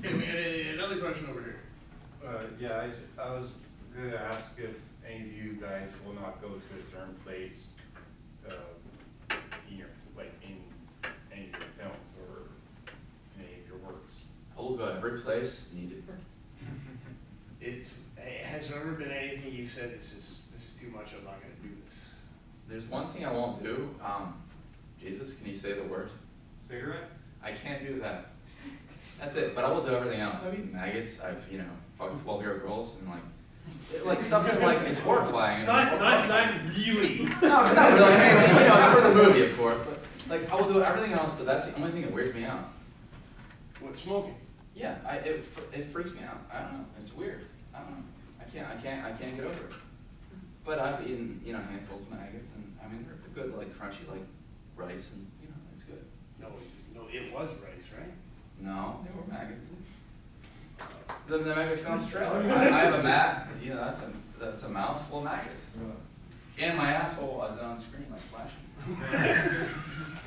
Okay, we got another question over here. Yeah, I was going to ask if any of you guys will not go to a certain place in your, in any of your films or in any of your works. I will go every place needed. Has there ever been anything you've said, this is too much, I'm not going to do this? There's one thing I won't do. Jesus, can you say the word? Cigarette? I can't do that. That's it, but I will do everything else. I've eaten maggots, I've, fucked 12-year-old girls, and like stuff that it's horrifying. Not really. No, not really. I mean, it's for the movie, of course, but I will do everything else, but that's the only thing that weirds me out. What, smoking? Yeah, it freaks me out. I don't know. It's weird. I don't know. I can't get over it. But I've eaten, handfuls of maggots, and I mean they're good, like crunchy, like rice, and it's good. No, it was rice, right? No, they were maggots. The Maggot Films trailer. I have a mat. That's a mouthful of maggots. And my asshole is on screen, like flashing,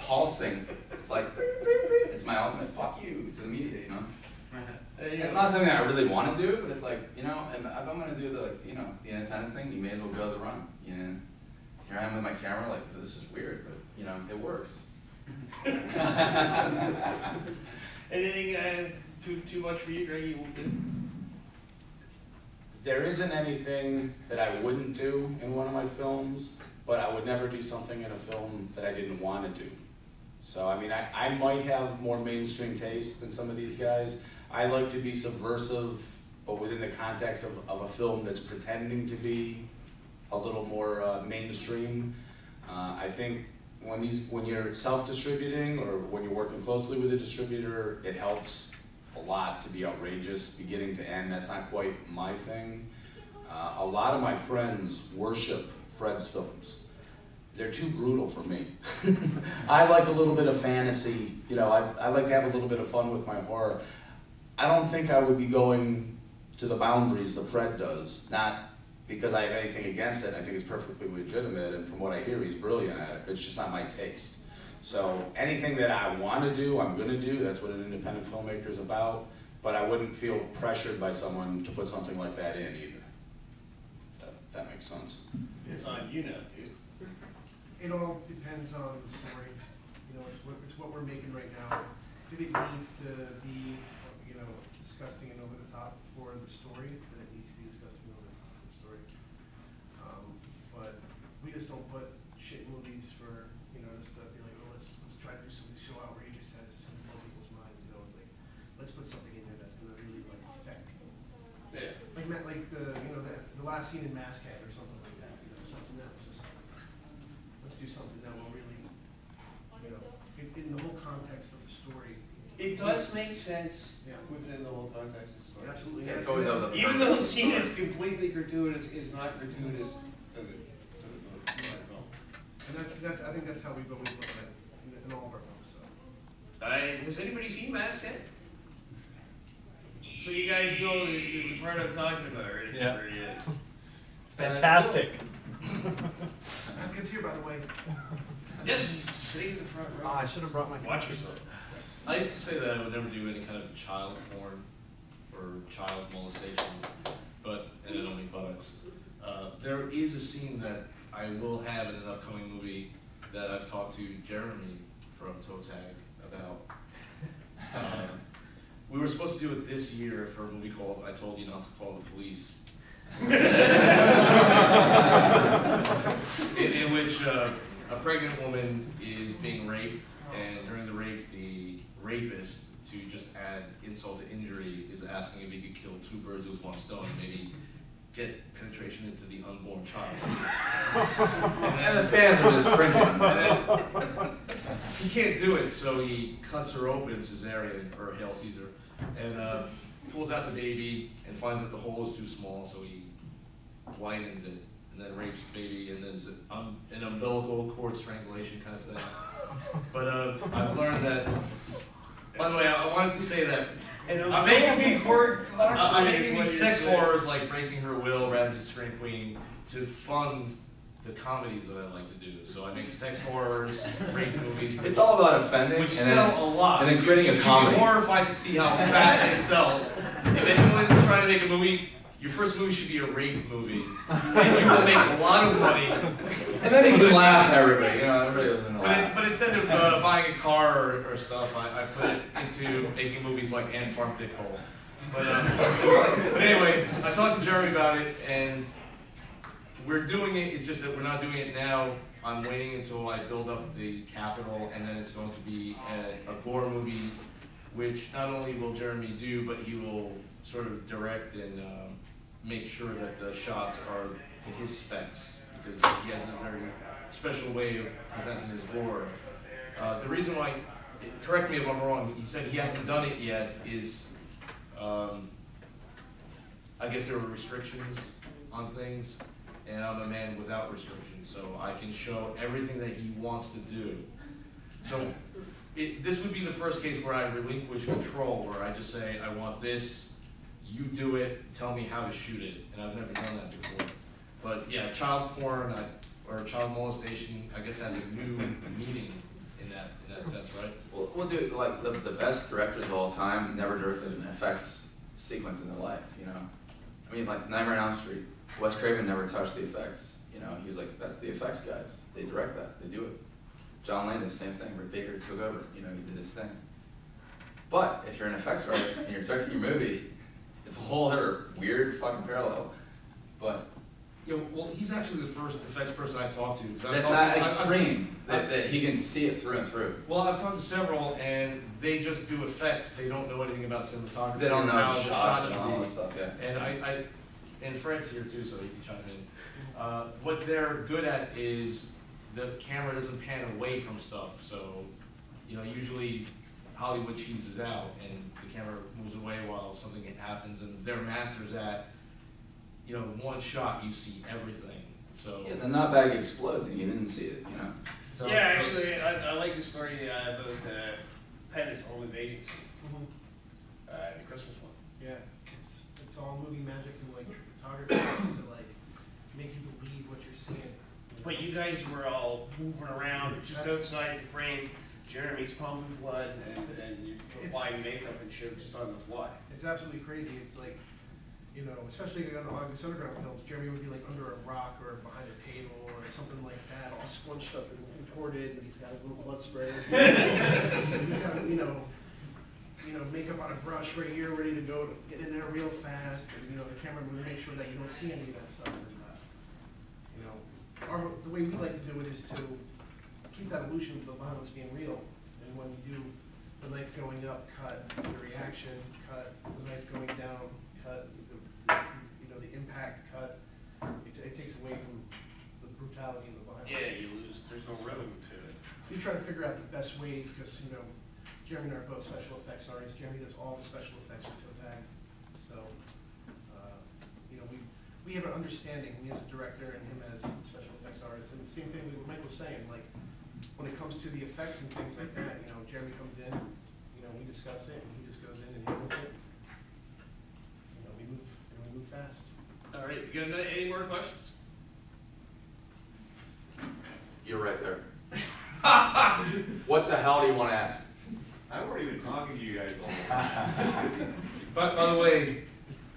pulsing. It's like it's my ultimate fuck you to the media, It's not something I really want to do, but it's like, if I'm going to do the independent thing, you may as well go the run. Here I am with my camera, like, this is weird, but, it works. Anything too much for you, Greg, you won't do? There isn't anything that I wouldn't do in one of my films, but I would never do something in a film that I didn't want to do. So, I mean, I might have more mainstream taste than some of these guys. I like to be subversive, but within the context of a film that's pretending to be a little more mainstream. I think when you're self-distributing or when you're working closely with a distributor, it helps a lot to be outrageous, beginning to end. That's not quite my thing. A lot of my friends worship Fred's films. They're too brutal for me. I like a little bit of fantasy. I like to have a little bit of fun with my horror. I don't think I would be going to the boundaries that Fred does, not because I have anything against it. I think it's perfectly legitimate, and from what I hear, he's brilliant at it. It's just not my taste. So anything that I want to do, I'm going to do. That's what an independent filmmaker is about. But I wouldn't feel pressured by someone to put something like that in either. If that makes sense. It's on you now, too. It all depends on the story. It's what we're making right now. If it needs to be, disgusting and over the top for the story, then it needs to be disgusting and over the top for the story. But we just don't put shit movies for, just to be like, oh, let's try to do something so outrageous to blow people's minds. It's like, let's put something in there that's going to really affect people. Yeah. Like the last scene in Masthead or something like that. Something that was just, let's do something that will really, in the whole context of the story. It does make sense within the whole context of the story. Absolutely. Yeah, it's always out of the Even though the scene is completely gratuitous, is not gratuitous to the film. And I think that's how we've always looked at it in all of our films. So. Has anybody seen Masthead? So you guys know the part I'm talking about, right? Yeah. It's fantastic. Masthead's here, by the way. Yes, he's sitting in the front row. I should have brought my. Watch yourself. I used to say that I would never do any kind of child porn or child molestation, and I don't mean buttocks. There is a scene that I will have in an upcoming movie that I've talked to Jeremy from Toetag about. We were supposed to do it this year for a movie called I Told You Not to Call the Police. in which a pregnant woman is being raped, and during the rape, the rapist, to just add insult to injury, is asking if he could kill two birds with one stone, maybe get penetration into the unborn child. And the fans are just cringing. He can't do it, so he cuts her open, cesarean, or Hail Caesar, and pulls out the baby and finds that the hole is too small, so he widens it, and then rapes the baby, and then there's an umbilical cord strangulation kind of thing. But I've learned that. By the way, I wanted to say that I'm making these sex horrors like Breaking Her Will, Ravage the Scream Queen, to fund the comedies that I like to do. So I make sex horrors, rape movies. It's all about offending, Which and sell then, a lot. and then creating a You'd comedy. be horrified to see how fast they sell. If anyone's trying to make a movie, your first movie should be a rape movie. And you will make a lot of money. And then you can laugh at everybody. You know, everybody doesn't laugh. But instead of buying a car or stuff, I put it into making movies like Ant Farm Dickhole. But anyway, I talked to Jeremy about it, and we're doing it. It's just that we're not doing it now. I'm waiting until I build up the capital, and then it's going to be a gore movie, which not only will Jeremy do, but he will sort of direct and make sure that the shots are to his specs, because he has a very special way of presenting his gore. The reason why, correct me if I'm wrong, he said he hasn't done it yet is, I guess there were restrictions on things, and I'm a man without restrictions, so I can show everything that he wants to do. So this would be the first case where I relinquish control, where I just say, I want this, you do it, tell me how to shoot it, and I've never done that before. But yeah, child porn or child molestation, I guess, has a new meaning in that sense, right? We'll do like the best directors of all time never directed an effects sequence in their life. You know, I mean, like Nightmare on Elm Street. Wes Craven never touched the effects. You know, he was like, that's the effects guys. They direct that. They do it. John Landis, same thing. Rick Baker took over. You know, he did his thing. But if you're an effects artist and you're directing your movie, it's a whole other weird fucking parallel. But yeah, well, he's actually the first effects person I talked to. that's not extreme. That he can see it through and through. Well, I've talked to several, and they just do effects. They don't know anything about cinematography. They don't know how the the shots shots and should all be. that stuff. Yeah. And Fred's here too, so he can chime in. What they're good at is the camera doesn't pan away from stuff. So, you know, usually Hollywood cheeses out, and the camera moves away while something happens, and they're masters at, you know, one shot you see everything. So Yeah, the nut bag explodes and you didn't see it. You know. so, Yeah, so- actually, I like the story about Pence's Home Invasion scene, the Christmas one. Yeah, it's all movie magic and like photography to like make you believe what you're seeing. But you guys were all moving around just outside the frame. Jeremy's pumping blood, and you're applying makeup and shit just on the fly. It's absolutely crazy. It's like, you know, especially on the Underground films, Jeremy would be like under a rock or behind a table or something like that, all squunched up and contorted, and he's got his little blood spray. He's got, you know, makeup on a brush right here, ready to go to get in there real fast, and you know, the camera would make sure that you don't see any of that stuff. And, you know, the way we like to do it is to keep that illusion of the violence being real. And when you do the knife going up, cut, the reaction, cut, the knife going down, cut, you know, the impact, cut, it takes away from the brutality and the violence. Yeah, you lose. There's no rhythm to it. We try to figure out the best ways, because, you know, Jeremy and I are both special effects artists. Jeremy does all the special effects with Toetag. So, you know, we have an understanding, me as a director and him as a special effects artist. And the same thing with what Mike was saying, like, when it comes to the effects and things like that, you know, Jeremy comes in, you know, we discuss it, and he just goes in and handles it. You know, we move fast. All right, you got any more questions? You're right there. What the hell do you want to ask? I've already been talking to you guys all the time. But by the way,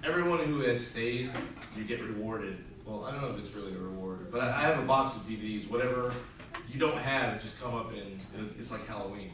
everyone who has stayed, you get rewarded. Well, I don't know if it's really a reward, but I have a box of DVDs. Whatever you don't have, just come up and it's like Halloween.